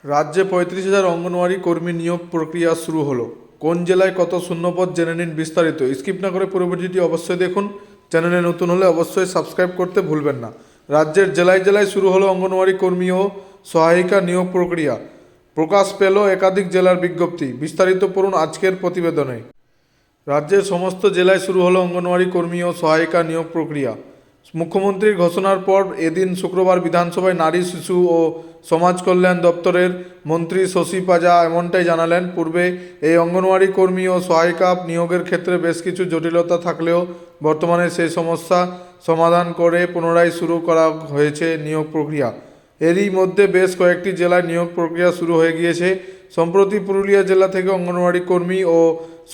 রাজ্যে 35,000 অঙ্গনওয়াড়ি কর্মী নিয়োগ প্রক্রিয়া শুরু হলো। কোন জেলায় কত শূন্যপদ জেনে নিন বিস্তারিত। স্কিপ না করে পুরো ভিডিওটি অবশ্যই দেখুন। চ্যানেলে নতুন হলে অবশ্যই সাবস্ক্রাইব করতে ভুলবেন না। রাজ্যের জেলায় জেলায় শুরু হলো অঙ্গনওয়াড়ি কর্মী ও সহায়িকা নিয়োগ প্রক্রিয়া। প্রকাশ পেল একাধিক জেলার বিজ্ঞপ্তি। বিস্তারিত পড়ুন আজকের প্রতিবেদনে। রাজ্যের সমস্ত জেলায় শুরু হলো অঙ্গনওয়াড়ি কর্মী ও সহায়িকা নিয়োগ প্রক্রিয়া। মুখ্যমন্ত্রীর ঘোষণার পর এদিন শুক্রবার বিধানসভায় নারী শিশু ও সমাজ কল্যাণ দপ্তরের মন্ত্রী শশী পাজা এমনটাই জানালেন। পূর্বে এই অঙ্গনওয়াড়ি কর্মী ও সহায়িকা নিয়োগের ক্ষেত্রে বেশ কিছু জটিলতা থাকলেও বর্তমানে সেই সমস্যা সমাধান করে পুনরায় শুরু করা হয়েছে নিয়োগ প্রক্রিয়া। এরই মধ্যে বেশ কয়েকটি জেলায় নিয়োগ প্রক্রিয়া শুরু হয়ে গিয়েছে। সম্প্রতি পুরুলিয়া জেলা থেকে অঙ্গনওয়াড়ি কর্মী ও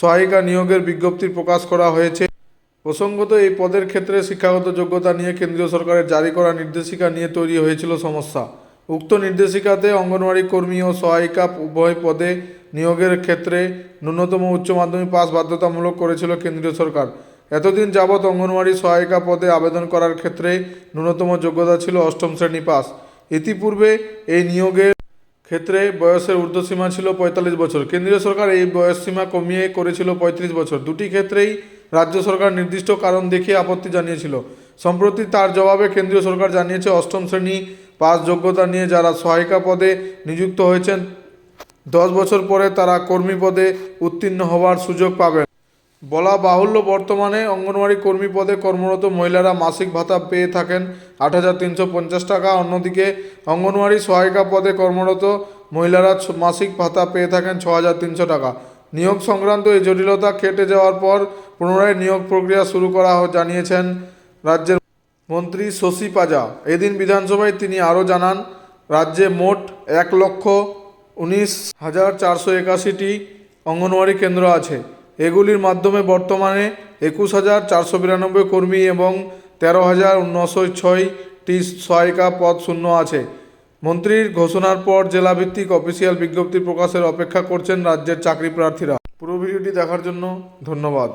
সহায়িকা নিয়োগের বিজ্ঞপ্তি প্রকাশ করা হয়েছে। প্রসঙ্গত, এই পদের ক্ষেত্রে শিক্ষাগত যোগ্যতা নিয়ে কেন্দ্রীয় সরকারের জারি করা নির্দেশিকা নিয়ে তৈরি হয়েছিল সমস্যা। উক্ত নির্দেশিকাতে অঙ্গনওয়াড়ি কর্মী ও সহায়িকা উভয় পদে নিয়োগের ক্ষেত্রে ন্যূনতম উচ্চ মাধ্যমিক পাস বাধ্যতামূলক করেছিল কেন্দ্রীয় সরকার। এতদিন যাবৎ অঙ্গনওয়াড়ি সহায়িকা পদে আবেদন করার ক্ষেত্রে ন্যূনতম যোগ্যতা ছিল অষ্টম শ্রেণী পাস। ইতিপূর্বে এই নিয়োগের ক্ষেত্রে বয়সের ঊর্ধ্বসীমা ছিল 45 বছর। কেন্দ্রীয় সরকার এই বয়সসীমা কমিয়ে করেছিল 35 বছর। দুটি ক্ষেত্রেই রাজ্য সরকার নির্দিষ্ট কারণ দেখিয়ে আপত্তি জানিয়েছিল। সম্প্রতি তার জবাবে কেন্দ্রীয় সরকার জানিয়েছে, অষ্টম শ্রেণী পাস যোগ্যতা নিয়ে যারা সহায়িকা পদে নিযুক্ত হয়েছেন 10 বছর পরে তারা কর্মী পদে উত্তীর্ণ হওয়ার সুযোগ পাবেন। বলা বাহুল্য, বর্তমানে অঙ্গনওয়াড়ি কর্মী পদে কর্মরত মহিলারা মাসিক ভাতা পেয়ে থাকেন 8,350 টাকা। অন্যদিকে অঙ্গনওয়াড়ি সহায়িকা পদে কর্মরত মহিলারা মাসিক ভাতা পেয়ে থাকেন 6,300 টাকা। নিয়োগ সংক্রান্ত এই জটিলতা কেটে যাওয়ার পর পুনরায় নিয়োগ প্রক্রিয়া শুরু করা জানিয়েছেন রাজ্যের মন্ত্রী শশী পাজা। এদিন বিধানসভায় তিনি আরও জানান, রাজ্যে মোট 1,19,481টি অঙ্গনওয়াড়ি কেন্দ্র আছে। এগুলির মাধ্যমে বর্তমানে 21,492 কর্মী এবং 13,906টি সহায়িকা পদ শূন্য আছে। মন্ত্রীর ঘোষণার পর জেলাভিত্তিক অফিসিয়াল বিজ্ঞপ্তি প্রকাশের অপেক্ষা করছেন রাজ্যের চাকরি প্রার্থীরা। পুরো ভিডিওটি দেখার জন্য ধন্যবাদ।